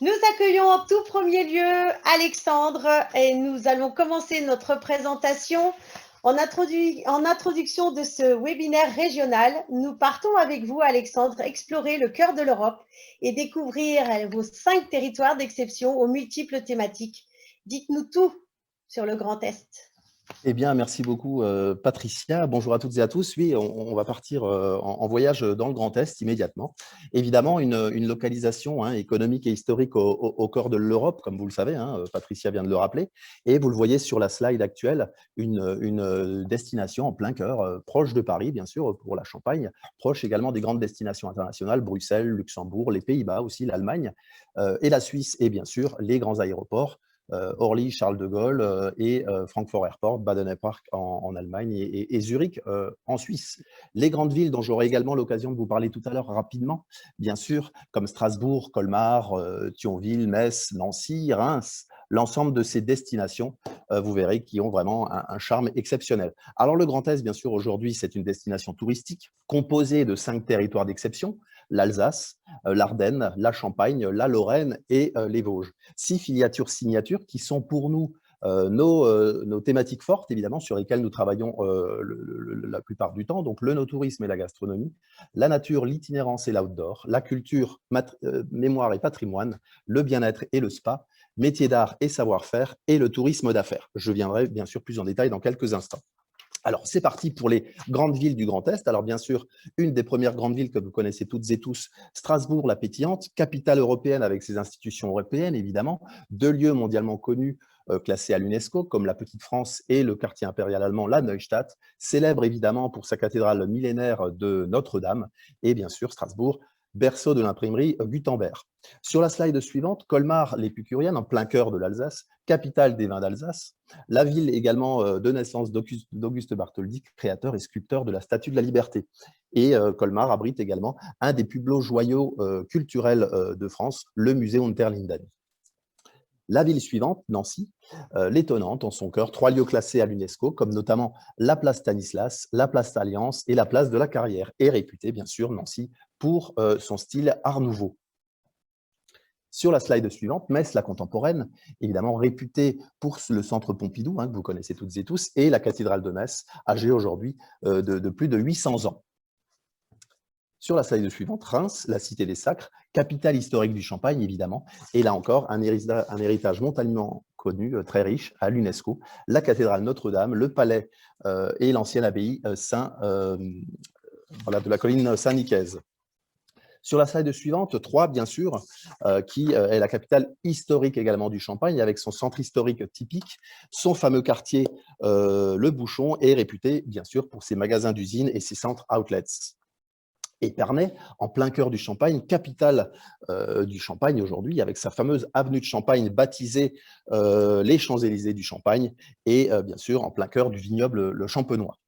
Nous accueillons en tout premier lieu Alexandre et nous allons commencer notre présentation en introduction de ce webinaire régional. Nous partons avec vous, Alexandre, explorer le cœur de l'Europe et découvrir vos 5 territoires d'exception aux multiples thématiques. Dites-nous tout sur le Grand Est. Eh bien, merci beaucoup, Patricia. Bonjour à toutes et à tous. Oui, on va partir en voyage dans le Grand Est immédiatement. Évidemment, une localisation économique et historique au cœur de l'Europe, comme vous le savez, Patricia vient de le rappeler. Et vous le voyez sur la slide actuelle, une destination en plein cœur, proche de Paris, bien sûr, pour la Champagne, proche également des grandes destinations internationales, Bruxelles, Luxembourg, les Pays-Bas aussi, l'Allemagne, et la Suisse, et bien sûr, les grands aéroports. Orly, Charles de Gaulle et Frankfurt Airport, Baden-Park en Allemagne et Zurich en Suisse. Les grandes villes dont j'aurai également l'occasion de vous parler tout à l'heure rapidement, bien sûr, comme Strasbourg, Colmar, Thionville, Metz, Nancy, Reims, l'ensemble de ces destinations, vous verrez, qui ont vraiment un charme exceptionnel. Alors le Grand Est, bien sûr, aujourd'hui, c'est une destination touristique composée de 5 territoires d'exception, l'Alsace, l'Ardenne, la Champagne, la Lorraine et les Vosges. 6 filiatures signatures qui sont pour nous nos thématiques fortes, évidemment, sur lesquelles nous travaillons la plupart du temps, donc le no-tourisme et la gastronomie, la nature, l'itinérance et l'outdoor, la culture, mémoire et patrimoine, le bien-être et le spa, métiers d'art et savoir-faire et le tourisme d'affaires. Je viendrai bien sûr plus en détail dans quelques instants. Alors, c'est parti pour les grandes villes du Grand Est. Alors, bien sûr, une des premières grandes villes que vous connaissez toutes et tous, Strasbourg, la pétillante, capitale européenne avec ses institutions européennes, évidemment, 2 lieux mondialement connus classés à l'UNESCO, comme la Petite France et le quartier impérial allemand, la Neustadt, célèbre évidemment pour sa cathédrale millénaire de Notre-Dame, et bien sûr, Strasbourg, berceau de l'imprimerie Gutenberg. Sur la slide suivante, Colmar, l'Épicurienne, en plein cœur de l'Alsace, capitale des vins d'Alsace, la ville également de naissance d'Auguste Bartholdi, créateur et sculpteur de la Statue de la Liberté. Et Colmar abrite également un des plus beaux joyaux culturels de France, le musée Unterlinden. La ville suivante, Nancy, l'étonnante en son cœur, 3 lieux classés à l'UNESCO, comme notamment la place Stanislas, la place Alliance et la place de la Carrière, et réputée bien sûr, Nancy, pour son style Art Nouveau. Sur la slide suivante, Metz, la contemporaine, évidemment réputée pour le centre Pompidou, que vous connaissez toutes et tous, et la cathédrale de Metz, âgée aujourd'hui de plus de 800 ans. Sur la slide suivante, Reims, la cité des Sacres, capitale historique du Champagne, évidemment, et là encore, un héritage montagnellement connu, très riche, à l'UNESCO, la cathédrale Notre-Dame, le palais et l'ancienne abbaye de la colline Saint-Nicaise. Sur la slide suivante, Troyes, bien sûr, qui est la capitale historique également du Champagne, avec son centre historique typique, son fameux quartier, le Bouchon, est réputé, bien sûr, pour ses magasins d'usines et ses centres outlets. Épernay, en plein cœur du Champagne, capitale du Champagne aujourd'hui, avec sa fameuse avenue de Champagne baptisée les Champs-Élysées du Champagne, et bien sûr en plein cœur du vignoble le Champenois.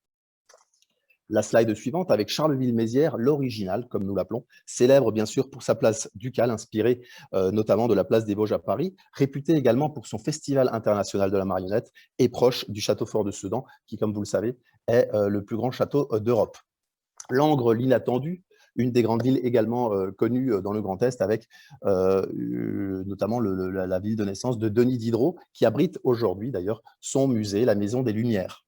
La slide suivante avec Charleville-Mézières, l'original, comme nous l'appelons, célèbre bien sûr pour sa place ducale, inspirée notamment de la place des Vosges à Paris, réputée également pour son festival international de la marionnette et proche du château fort de Sedan, qui, comme vous le savez, est le plus grand château d'Europe. Langres, l'inattendu, une des grandes villes également connues dans le Grand Est, avec notamment la ville de naissance de Denis Diderot, qui abrite aujourd'hui d'ailleurs son musée, la Maison des Lumières.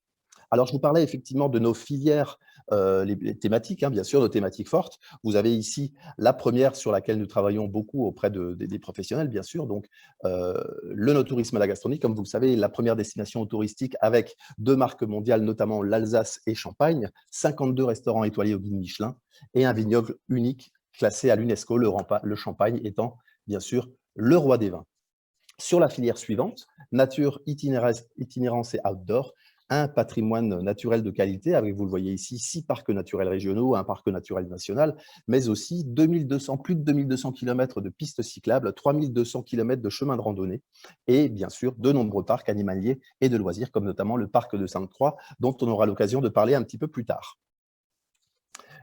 Alors, je vous parlais effectivement de nos filières, les thématiques, bien sûr, nos thématiques fortes. Vous avez ici la première sur laquelle nous travaillons beaucoup auprès des professionnels, bien sûr. Donc, le no-tourisme à la gastronomie, comme vous le savez, la première destination touristique avec 2 marques mondiales, notamment l'Alsace et Champagne, 52 restaurants étoilés au guide Michelin et un vignoble unique classé à l'UNESCO, le Champagne étant, bien sûr, le roi des vins. Sur la filière suivante, nature, itinérance et outdoor, un patrimoine naturel de qualité, avec, vous le voyez ici, 6 parcs naturels régionaux, un parc naturel national, mais aussi plus de 2200 km de pistes cyclables, 3200 km de chemins de randonnée, et bien sûr, de nombreux parcs animaliers et de loisirs, comme notamment le parc de Sainte-Croix, dont on aura l'occasion de parler un petit peu plus tard.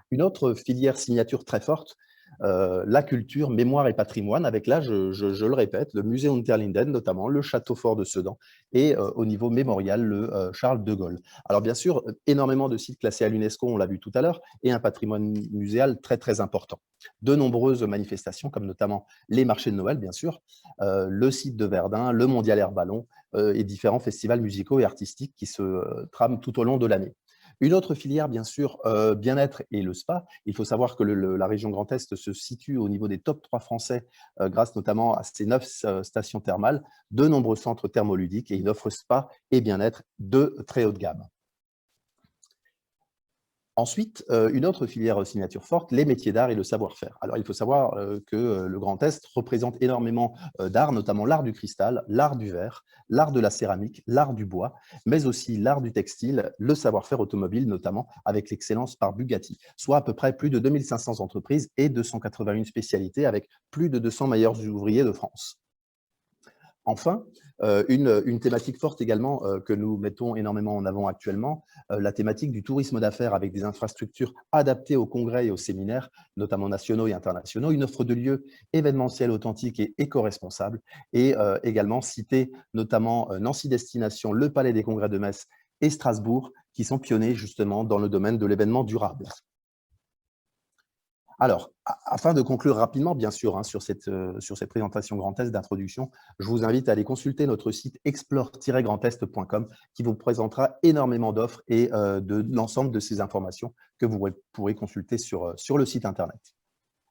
Une autre filière signature très forte, la culture, mémoire et patrimoine, avec là, je le répète, le musée Unterlinden notamment, le château fort de Sedan et au niveau mémorial, le Charles de Gaulle. Alors bien sûr, énormément de sites classés à l'UNESCO, on l'a vu tout à l'heure, et un patrimoine muséal très très important. De nombreuses manifestations, comme notamment les marchés de Noël, bien sûr, le site de Verdun, le Mondial Air Ballon et différents festivals musicaux et artistiques qui se trament tout au long de l'année. Une autre filière, bien sûr, bien-être et le spa. Il faut savoir que la région Grand Est se situe au niveau des top 3 français grâce notamment à ses 9 stations thermales, de nombreux centres thermoludiques et une offre spa et bien-être de très haut de gamme. Ensuite, une autre filière signature forte, les métiers d'art et le savoir-faire. Alors, il faut savoir que le Grand Est représente énormément d'art, notamment l'art du cristal, l'art du verre, l'art de la céramique, l'art du bois, mais aussi l'art du textile, le savoir-faire automobile, notamment avec l'excellence par Bugatti, soit à peu près plus de 2500 entreprises et 281 spécialités avec plus de 200 meilleurs ouvriers de France. Enfin, une thématique forte également que nous mettons énormément en avant actuellement, la thématique du tourisme d'affaires avec des infrastructures adaptées aux congrès et aux séminaires, notamment nationaux et internationaux, une offre de lieux événementiels authentiques et éco-responsables, et également citer notamment Nancy Destination, le Palais des Congrès de Metz et Strasbourg, qui sont pionniers justement dans le domaine de l'événement durable. Alors, afin de conclure rapidement, bien sûr, sur cette présentation Grand Est d'introduction, je vous invite à aller consulter notre site explore-grandest.com qui vous présentera énormément d'offres et de l'ensemble de ces informations que vous pourrez consulter sur le site Internet.